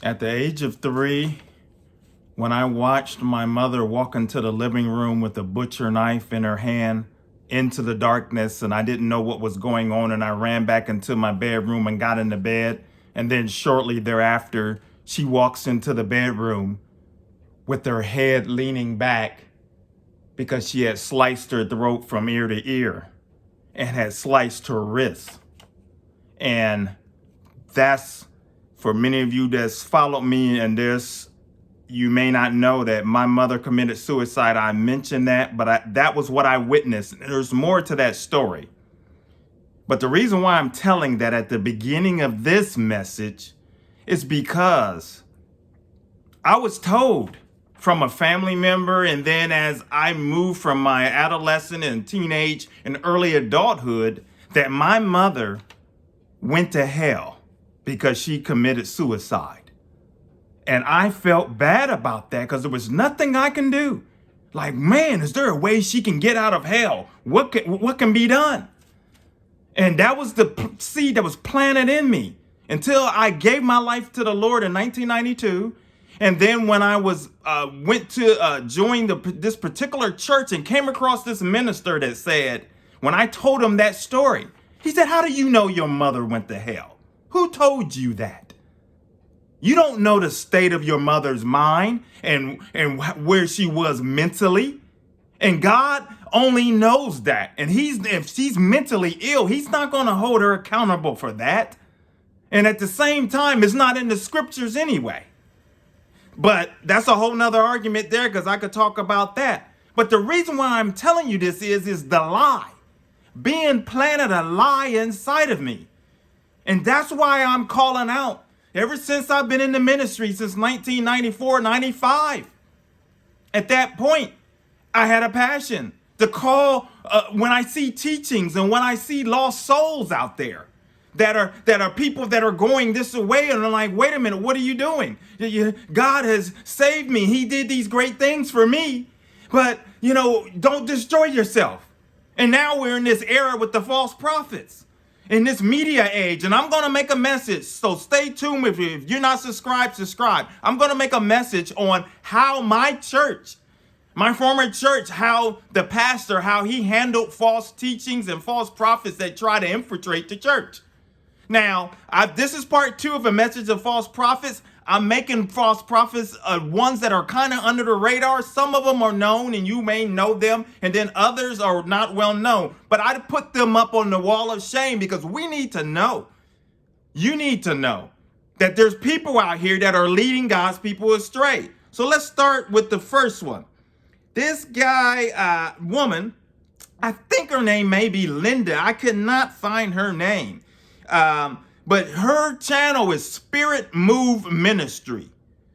At the age of 3, when I watched my mother walk into the living room with a butcher knife in her hand into the darkness, and I didn't know what was going on, and I ran back into my bedroom and got into bed, and then shortly thereafter, she walks into the bedroom with her head leaning back because she had sliced her throat from ear to ear and had sliced her wrist. And that's, for many of you that's followed me in this, you may not know that my mother committed suicide. I mentioned that, but that was what I witnessed. There's more to that story. But the reason why I'm telling that at the beginning of this message is because I was told from a family member, and then as I moved from my adolescent and teenage and early adulthood, that my mother went to hell because she committed suicide. And I felt bad about that because there was nothing I can do. Like, man, is there a way she can get out of hell? What can be done? And that was the seed that was planted in me until I gave my life to the Lord in 1992. And then when I went to join this particular church and came across this minister that said, when I told him that story, he said, "How do you know your mother went to hell? Who told you that? You don't know the state of your mother's mind and where she was mentally. And God only knows that. And if she's mentally ill, he's not going to hold her accountable for that. And at the same time, it's not in the scriptures anyway. But that's a whole nother argument there, because I could talk about that. But the reason why I'm telling you this is the lie. Being planted a lie inside of me. And that's why I'm calling out ever since I've been in the ministry since 1994, 95. At that point, I had a passion to call when I see teachings and when I see lost souls out there that are people that are going this way, and I'm like, wait a minute, what are you doing? God has saved me. He did these great things for me, but don't destroy yourself. And now we're in this era with the false prophets, in this media age, and I'm going to make a message, so stay tuned. If you're not subscribed, subscribe. I'm going to make a message on how my church, my former church, how the pastor, how he handled false teachings and false prophets that try to infiltrate the church. Now, this is part 2 of a message of false prophets. I'm making false prophets ones that are kind of under the radar. Some of them are known and you may know them, and then others are not well known. But I put them up on the wall of shame because we need to know. You need to know that there's people out here that are leading God's people astray. So let's start with the first one. This woman, I think her name may be Linda. I could not find her name. But her channel is Spirit Move Ministry.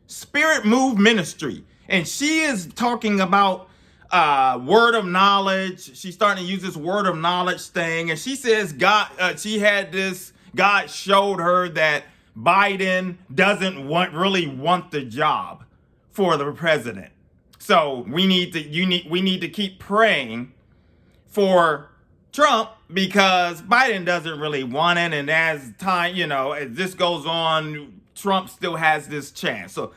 Spirit Move Ministry. And she is talking about word of knowledge. She's starting to use this word of knowledge thing. And she says God showed her that Biden doesn't really want the job for the president. So we need to keep praying for Trump because Biden doesn't really want it. And as time, as this goes on, Trump still has this chance. So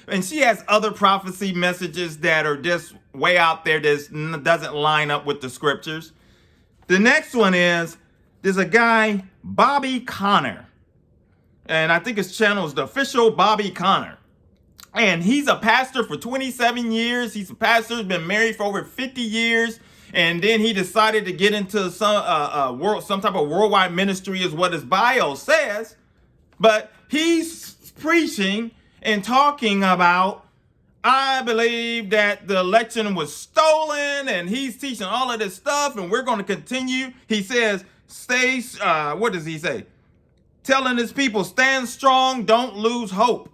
and she has other prophecy messages that are just way out there that doesn't line up with the scriptures. The next one is, there's a guy, Bobby Connor. And I think his channel is The Official Bobby Connor. And he's a pastor for 27 years. He's a pastor, has been married for over 50 years. And then he decided to get into some type of worldwide ministry is what his bio says. But he's preaching and talking about, I believe that the election was stolen, and he's teaching all of this stuff, and we're going to continue. He says, what does he say? Telling his people, stand strong, don't lose hope,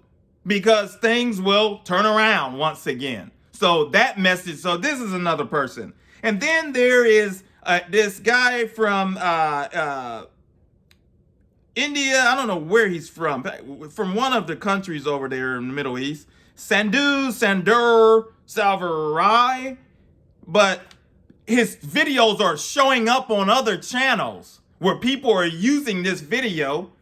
because things will turn around once again. So that message, so this is another person. And then there is this guy from India. I don't know where he's from one of the countries over there in the Middle East. Sandur Salvarai. But his videos are showing up on other channels where people are using this video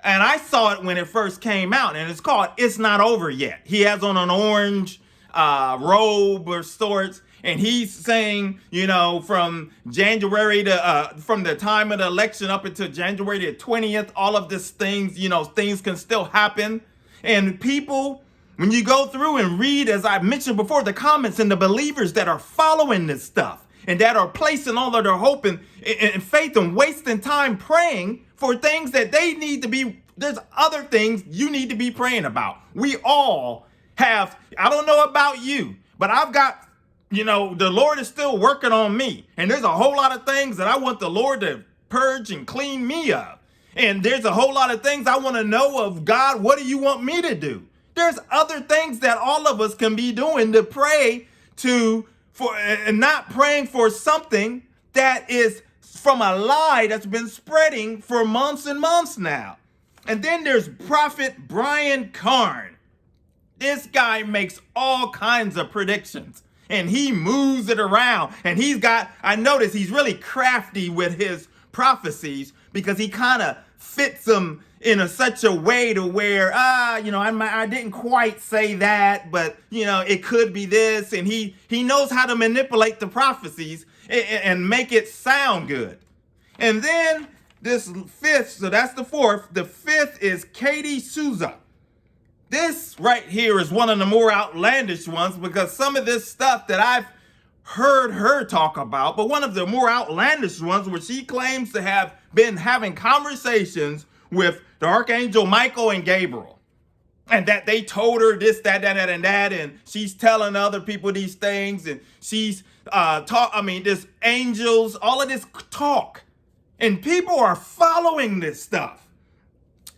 And I saw it when it first came out, and it's called It's Not Over Yet. He has on an orange robe or sorts, and he's saying, you know, from January to, from the time of the election up until January the 20th, all of these things, you know, things can still happen. And people, when you go through and read, as I mentioned before, the comments and the believers that are following this stuff and that are placing all of their hope and faith and wasting time praying for things that they need to be, there's other things you need to be praying about. We all have, I don't know about you, but I've got, you know, the Lord is still working on me. And there's a whole lot of things that I want the Lord to purge and clean me of. And there's a whole lot of things I want to know of God. What do you want me to do? There's other things that all of us can be doing to pray for, and not praying for something that is from a lie that's been spreading for months and months now. And then there's Prophet Brian Karn. This guy makes all kinds of predictions and he moves it around. And he's got, I notice he's really crafty with his prophecies because he kind of fits them in such a way to where, you know, I didn't quite say that, but, you know, it could be this. And he knows how to manipulate the prophecies and make it sound good. And then this fifth, so that's the fourth. The fifth is Katie Souza. This right here is one of the more outlandish ones because some of this stuff that I've heard her talk about, but one of the more outlandish ones where she claims to have been having conversations with the Archangel Michael and Gabriel. And that they told her this, that, and that, and she's telling other people these things, and she's this angels, all of this talk. And people are following this stuff.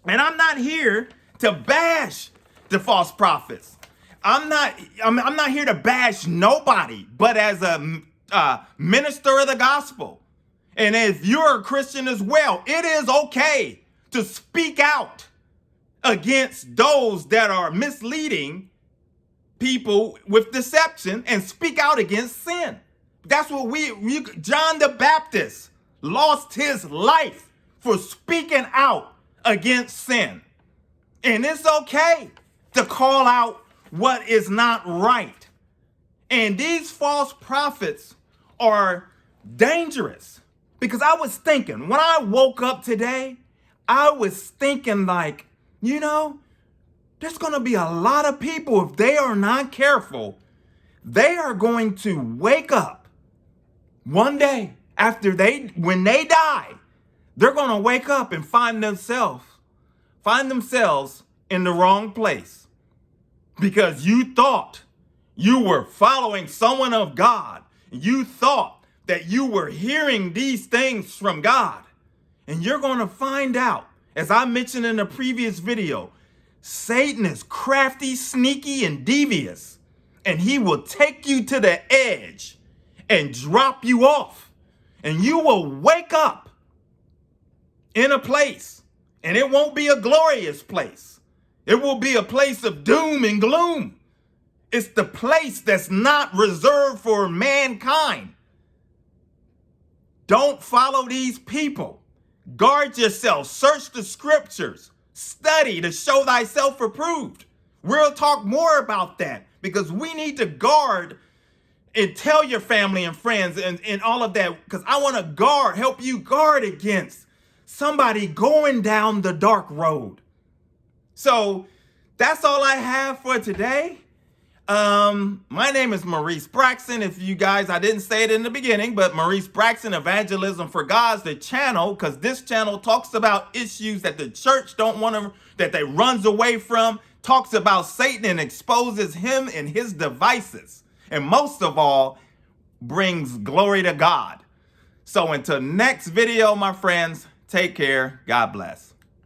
And I'm not here to bash the false prophets. I'm not here to bash nobody, but as a minister of the gospel. And if you're a Christian as well, it is okay to speak out against those that are misleading people with deception and speak out against sin. That's what John the Baptist lost his life for speaking out against sin. And it's okay to call out what is not right. And these false prophets are dangerous because I was thinking, when I woke up today, I was thinking like, you know, there's going to be a lot of people, if they are not careful, they are going to wake up one day when they die, they're going to wake up and find themselves in the wrong place because you thought you were following someone of God. You thought that you were hearing these things from God, and you're going to find out, as I mentioned in a previous video, Satan is crafty, sneaky, and devious, and he will take you to the edge and drop you off, and you will wake up in a place, and it won't be a glorious place. It will be a place of doom and gloom. It's the place that's not reserved for mankind. Don't follow these people. Guard yourself. Search the scriptures. Study to show thyself approved. We'll talk more about that because we need to guard and tell your family and friends and all of that, because I want to help you guard against somebody going down the dark road. So that's all I have for today. My name is Maurice Braxton. If you guys, I didn't say it in the beginning, but Maurice Braxton, Evangelism for God's the channel, because this channel talks about issues that the church that they runs away from, talks about Satan and exposes him and his devices. And most of all, brings glory to God. So until next video, my friends, take care. God bless.